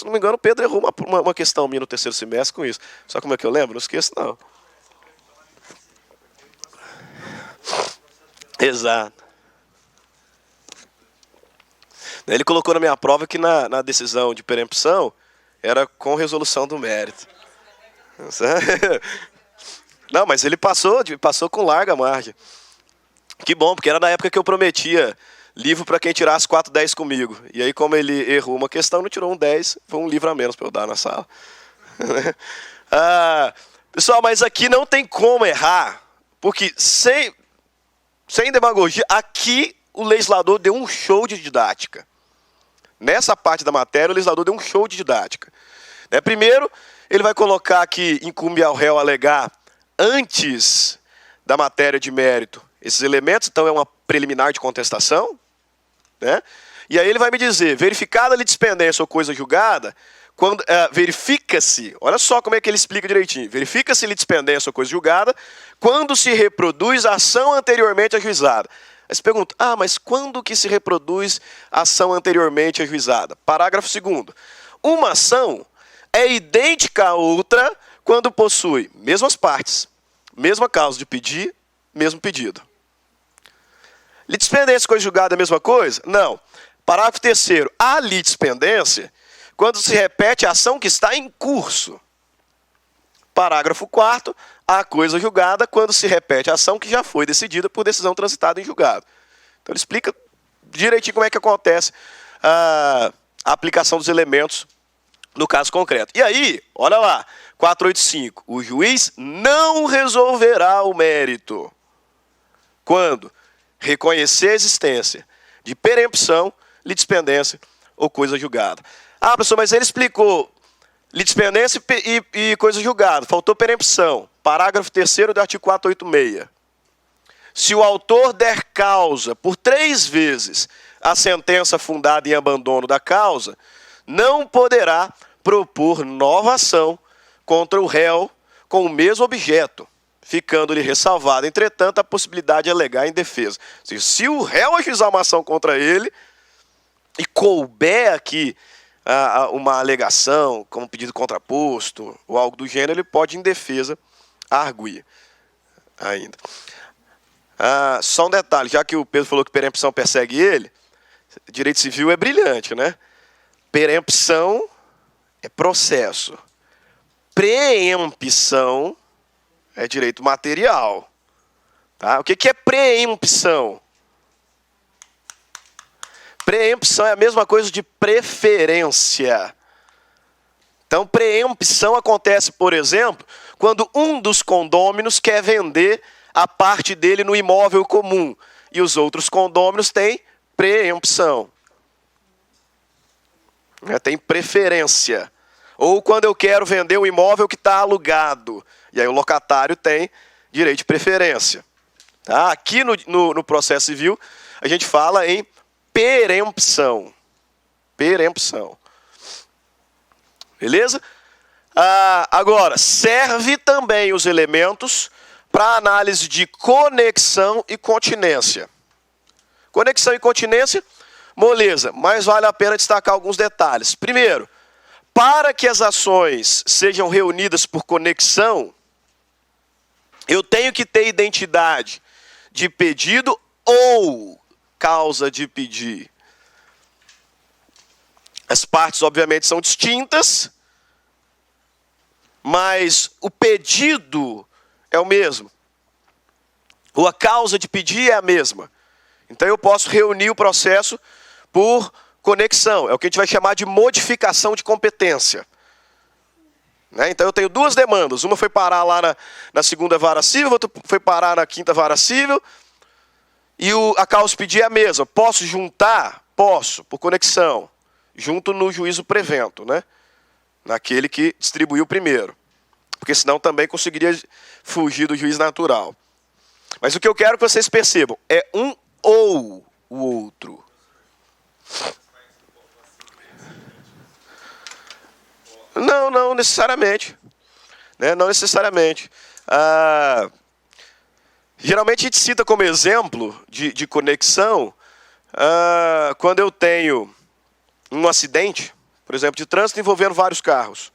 não me engano, o Pedro errou uma questão minha no 3º semestre com isso. Só como é que eu lembro? Não esqueço, não. Exato. Ele colocou na minha prova que na decisão de perempção era com resolução do mérito. Não, mas ele passou com larga margem. Que bom, porque era na época que eu prometia livro para quem tirasse 4/10 comigo. E aí, como ele errou uma questão, não tirou um 10, foi um livro a menos para eu dar na sala. Pessoal, mas aqui não tem como errar, porque sem demagogia, aqui o legislador deu um show de didática. Nessa parte da matéria, o legislador deu um show de didática. Primeiro, ele vai colocar que incumbe ao réu alegar antes da matéria de mérito esses elementos, então é uma preliminar de contestação. Né? E aí ele vai me dizer, verificada a litispendência ou coisa julgada, quando verifica-se, olha só como é que ele explica direitinho, verifica-se litispendência ou coisa julgada, quando se reproduz a ação anteriormente ajuizada. Aí você pergunta, mas quando que se reproduz a ação anteriormente ajuizada? Parágrafo 2º. Uma ação é idêntica à outra quando possui mesmas partes, mesma causa de pedir, mesmo pedido. Litispendência e coisa julgada é a mesma coisa? Não. Parágrafo 3º. A litispendência, quando se repete a ação que está em curso. Parágrafo 4º, a coisa julgada quando se repete a ação que já foi decidida por decisão transitada em julgado. Então ele explica direitinho como é que acontece a aplicação dos elementos no caso concreto. E aí, olha lá, 485, o juiz não resolverá o mérito quando reconhecer a existência de perempção, litispendência ou coisa julgada. Ah, professor, mas ele explicou litispendência e coisa julgada, faltou perempção. Parágrafo 3º do artigo 486. Se o autor der causa por 3 vezes a sentença fundada em abandono da causa, não poderá propor nova ação contra o réu com o mesmo objeto, ficando-lhe ressalvada, entretanto, a possibilidade de alegar em defesa. Ou seja, se o réu ajuizar uma ação contra ele e couber aqui uma alegação, como pedido contraposto ou algo do gênero, ele pode, em defesa, arguir ainda. Só um detalhe, já que o Pedro falou que perempção persegue ele, direito civil é brilhante, né? Perempção é processo. Preempção é direito material. Tá? O que é preempção? Preempção é a mesma coisa de preferência. Então, preempção acontece, por exemplo, quando um dos condôminos quer vender a parte dele no imóvel comum e os outros condôminos têm preempção. Tem preferência. Ou quando eu quero vender um imóvel que está alugado, e aí o locatário tem direito de preferência. Tá? Aqui no processo civil, a gente fala em perempção. Perempção. Beleza? Agora, serve também os elementos para análise de conexão e continência. Conexão e continência, moleza, mas vale a pena destacar alguns detalhes. Primeiro, para que as ações sejam reunidas por conexão, eu tenho que ter identidade de pedido ou causa de pedir. As partes, obviamente, são distintas, mas o pedido é o mesmo. Ou a causa de pedir é a mesma. Então eu posso reunir o processo por conexão. É o que a gente vai chamar de modificação de competência. Né? Então eu tenho 2 demandas. Uma foi parar lá na 2ª vara civil, outra foi parar na 5ª vara civil. E a causa de pedir é a mesma. Posso juntar? Posso, por conexão. Junto no juízo prevento, né? Naquele que distribuiu primeiro. Porque senão também conseguiria fugir do juiz natural. Mas o que eu quero que vocês percebam é um ou o outro. Não necessariamente. Né? Não necessariamente. Geralmente a gente cita como exemplo de conexão quando eu tenho um acidente, por exemplo, de trânsito envolvendo vários carros.